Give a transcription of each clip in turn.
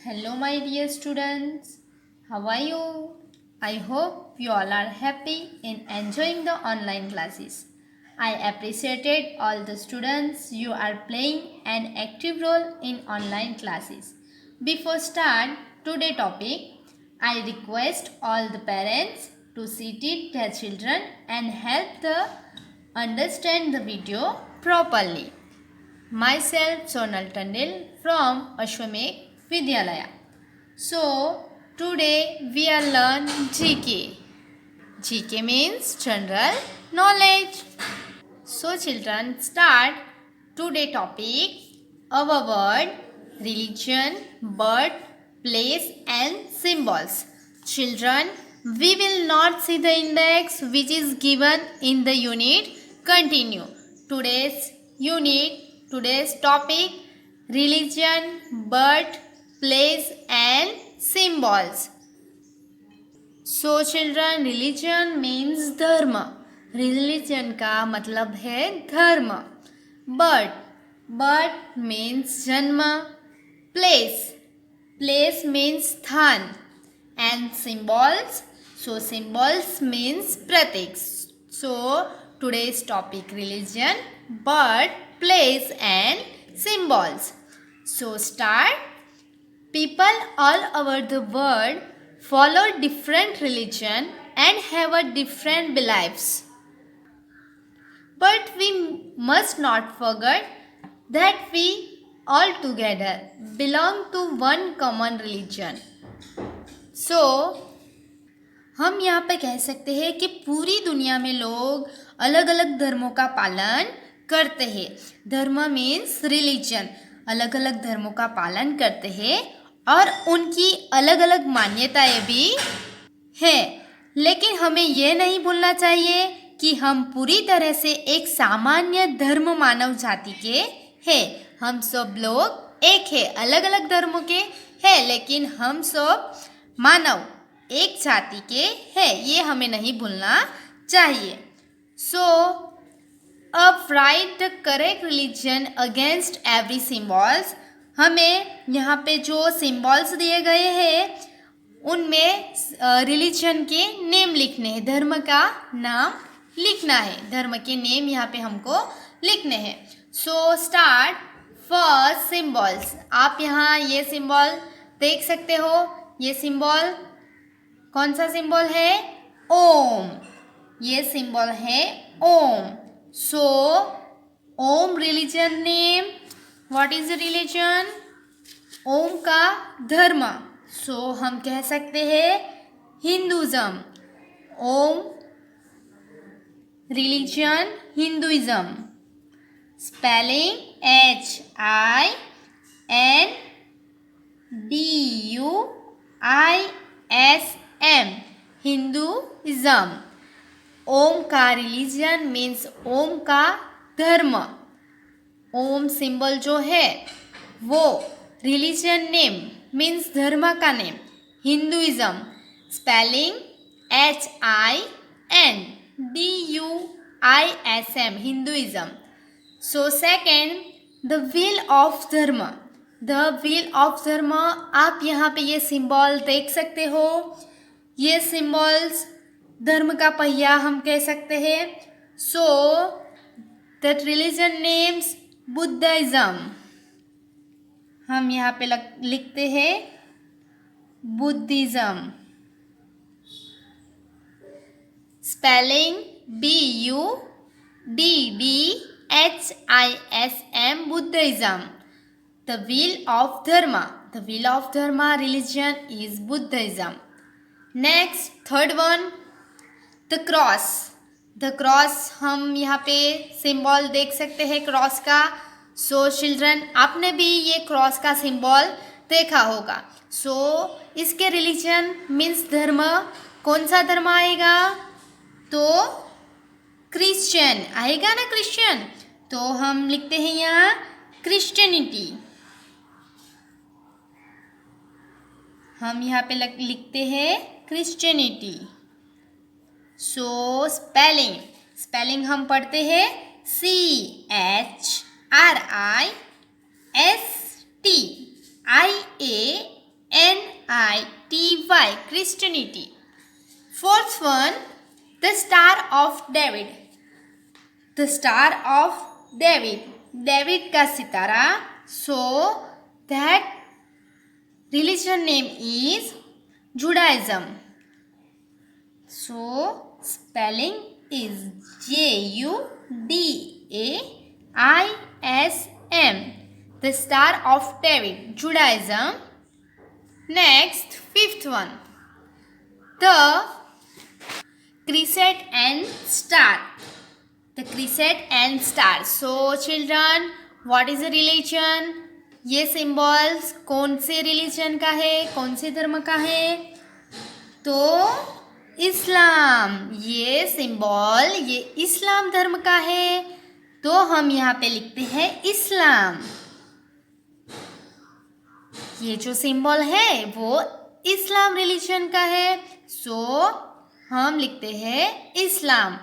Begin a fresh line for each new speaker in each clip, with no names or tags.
Hello, my dear students. How are you? I hope you all are happy in enjoying the online classes. I appreciated all the students you are playing an active role in online classes. Before start today topic, I request all the parents to sit it their children and help the understand the video properly. Myself Sonal Tandil from Ashwamekh Vidyalaya. So today we are learn GK. GK means general knowledge. So children start today topic our word, religion, birth, place and symbols. Children, we will not see the index which is given in the unit. Continue. Today's topic religion, birth, place and symbols. So children religion means धर्म. Religion का मतलब है धर्म. Birth birth means जन्म. Place means स्थान. And symbols so symbols means प्रतीक. So today's topic religion, birth, place and symbols. So start. People all over the world follow different religion and have a different beliefs. But we must not forget that we all together belong to one common religion. So, हम यहाँ पे कह सकते हैं कि पूरी दुनिया में लोग अलग अलग धर्मों का पालन करते हैं. धर्म मीन्स रिलीजन. अलग अलग धर्मों का पालन करते हैं और उनकी अलग अलग मान्यताएं भी हैं. लेकिन हमें यह नहीं भूलना चाहिए कि हम पूरी तरह से एक सामान्य धर्म मानव जाति के हैं. हम सब लोग एक है, अलग अलग धर्मों के हैं, लेकिन हम सब मानव एक जाति के हैं. ये हमें नहीं भूलना चाहिए. सो अब right the correct religion against every symbols. हमें यहाँ पे जो सिंबल्स दिए गए हैं उनमें रिलीजन के नेम लिखने हैं. धर्म का नाम लिखना है. धर्म के नेम यहाँ पे हमको लिखने हैं. So start. First symbols. आप यहाँ ये सिंबल देख सकते हो. ये सिंबल कौन सा सिंबल है? ओम. ये सिंबल है Om. So Om religion name. What is religion? Om का धर्म. सो हम कह सकते हैं Hinduism. Om religion Hinduism. Spelling HINDUISM Hinduism. Om का रिलीजन मीन्स ओम का धर्म. ओम सिंबल जो है वो रिलीजन नेम मीन्स धर्म का name. Hinduism. Spelling HINDUISM Hinduism. So second the wheel of धर्म. द व्हील ऑफ धर्म. आप यहाँ पे ये सिंबल देख सकते हो. ये सिंबल्स धर्म का पहिया हम कह सकते हैं. So that religion names Buddhism. हम यहाँ पे लिखते हैं Buddhism. Spelling BUDDHISM Buddhism. The wheel of धर्म. द व्हील ऑफ धर्म religion is Buddhism. Next third one the cross. The cross. हम यहाँ पे सिंबल देख सकते हैं क्रॉस का. सो चिल्ड्रन आपने भी ये क्रॉस का सिंबल देखा होगा. सो इसके रिलीजन मीन्स धर्म. कौन सा धर्म आएगा? तो क्रिश्चियन आएगा ना. क्रिश्चियन. तो हम लिखते हैं यहाँ क्रिश्चियनिटी. हम यहाँ पे लिखते हैं क्रिश्चियनिटी. सो स्पेलिंग हम पढ़ते हैं CHRISTIANITY Christianity. Fourth one, the Star of David. The Star of David. David का सितारा. So that religion name is Judaism. So spelling is Judaism. The Star of David. Judaism. Next, fifth one, the Crescent and Star. The Crescent and Star. So children, what is a religion? ये symbols कौन से religion का है, कौन से धर्म का है? तो इस्लाम. ये सिंबल ये इस्लाम धर्म का है, तो हम यहाँ पे लिखते हैं इस्लाम. ये जो सिंबल है वो इस्लाम रिलीजन का है, सो हम लिखते हैं इस्लाम.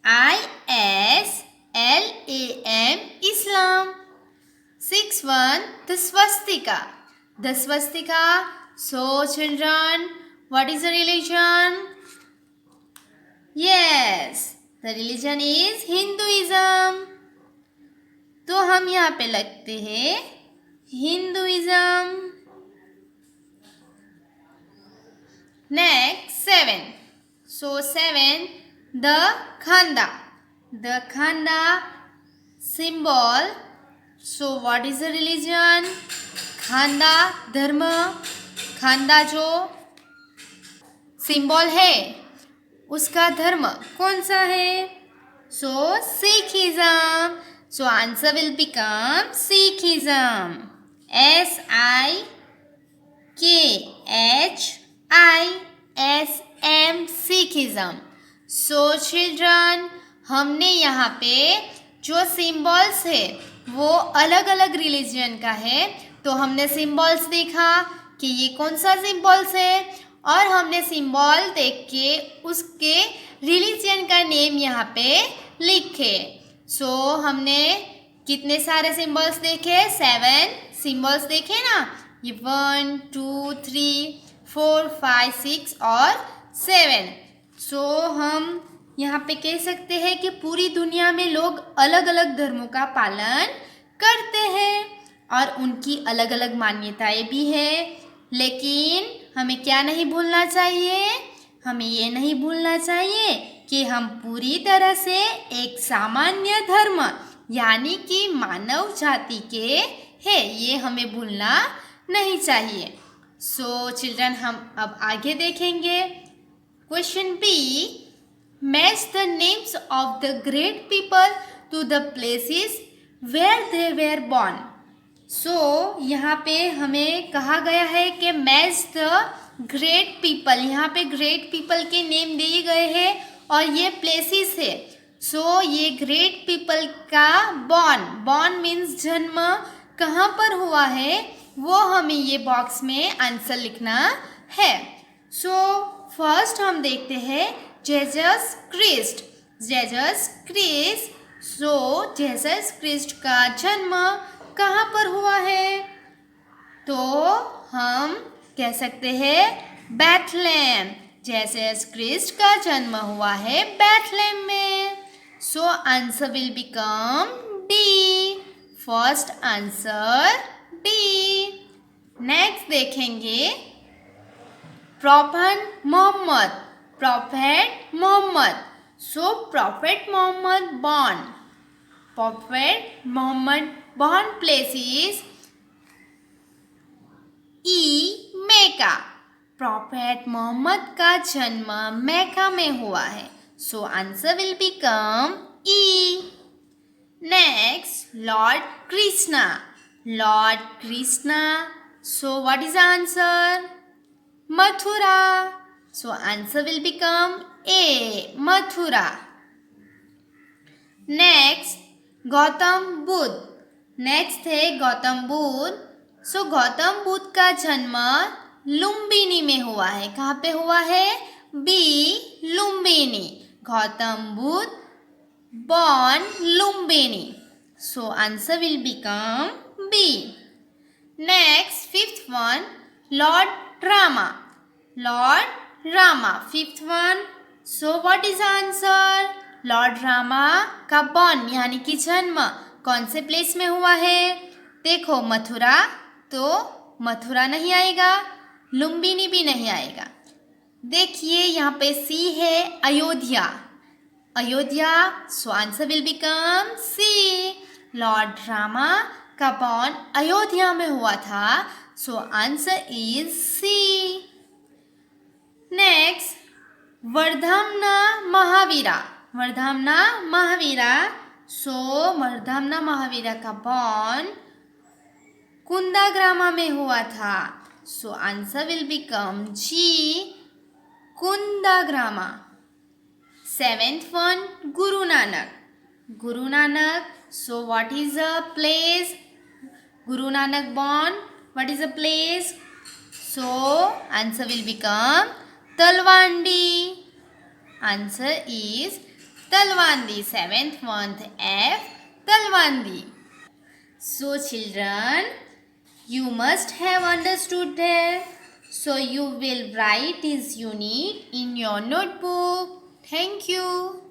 ISLAM Islam. Sixth one, the swastika. The swastika. So children, what is the religion? Yes, the religion is Hinduism. तो हम यहाँ पे लिखते हैं Hinduism. Next, seven. So seven, the khanda. The khanda symbol. So what is the religion? खांदा धर्म. खांदा जो सिंबल है उसका धर्म कौन सा है? So Sikhism. So answer will become Sikhism. SIKHISM. Sikhism. So children, हमने यहाँ पे जो सिंबल्स है वो अलग अलग रिलीजन का है, तो हमने सिंबल्स देखा कि ये कौन सा सिंबल्स है, और हमने सिंबल देख के उसके रिलीजन का नेम यहाँ पे लिखे. सो हमने कितने सारे सिंबल्स देखे? 7 सिंबल्स देखे ना. ये 1 2 3 4 5 6 और 7. सो हम यहाँ पे कह सकते हैं कि पूरी दुनिया में लोग अलग अलग धर्मों का पालन करते हैं और उनकी अलग अलग मान्यताएं भी हैं. लेकिन हमें क्या नहीं भूलना चाहिए? हमें ये नहीं भूलना चाहिए कि हम पूरी तरह से एक सामान्य धर्म यानी कि मानव जाति के हैं, ये हमें भूलना नहीं चाहिए. सो चिल्ड्रन, हम अब आगे देखेंगे. Question B, match the names of the great people to the places where they were born. So यहाँ पे हमें कहा गया है कि मैच द ग्रेट पीपल. यहाँ पे ग्रेट पीपल के नेम दिए गए हैं और ये प्लेसेस है. सो ये ग्रेट पीपल का बॉर्न मीन्स जन्म कहाँ पर हुआ है वो हमें ये बॉक्स में आंसर लिखना है. सो फर्स्ट हम देखते हैं Jesus Christ. Jesus Christ. So Jesus Christ का जन्म कहाँ पर हुआ है? तो हम कह सकते हैं बेथलेम. जीसस क्रिस्ट का जन्म हुआ है बेथलेम में. So answer will become D. First answer D. Next देखेंगे prophet Muhammad. Prophet Muhammad. So prophet Muhammad born. Prophet Muhammad born places Mecca. Prophet Muhammad का जन्म मैका में हुआ है. So answer will become E. Next lord Krishna. Lord Krishna. So what is the answer? Mathura. So answer will become A. Mathura. Next Gautam Buddha. Next है गौतम बुद्ध. सो गौतम बुद्ध का जन्म लुम्बिनी में हुआ है. कहाँ पे हुआ है? B. Lumbini. Gautam Buddha born Lumbini. So answer will become B. Next fifth one lord Rama. Lord Rama. Fifth one. So what is the answer? Lord Rama का बॉर्न यानी कि जन्म कौन से प्लेस में हुआ है? देखो मथुरा, तो मथुरा नहीं आएगा, लुम्बिनी भी नहीं आएगा। देखिए यहाँ पे सी है Ayodhya, Ayodhya, so answer will become C. Lord Rama का बॉर्न अयोध्या में हुआ था, so answer is C. Next, Vardhamana Mahavira, Vardhamana Mahavira, so Vardhamana Mahavira का बॉर्न कुंदाग्रामा में हुआ था, so answer will become G, Kundagrama. Seventh one, Guru Nanak, Guru Nanak, so what is a place Guru Nanak born, what is a place? So answer will become Talwandi, answer is Talwandi. Seventh month F, Talwandi. So children, you must have understood that. So you will write this unit in your notebook. Thank you.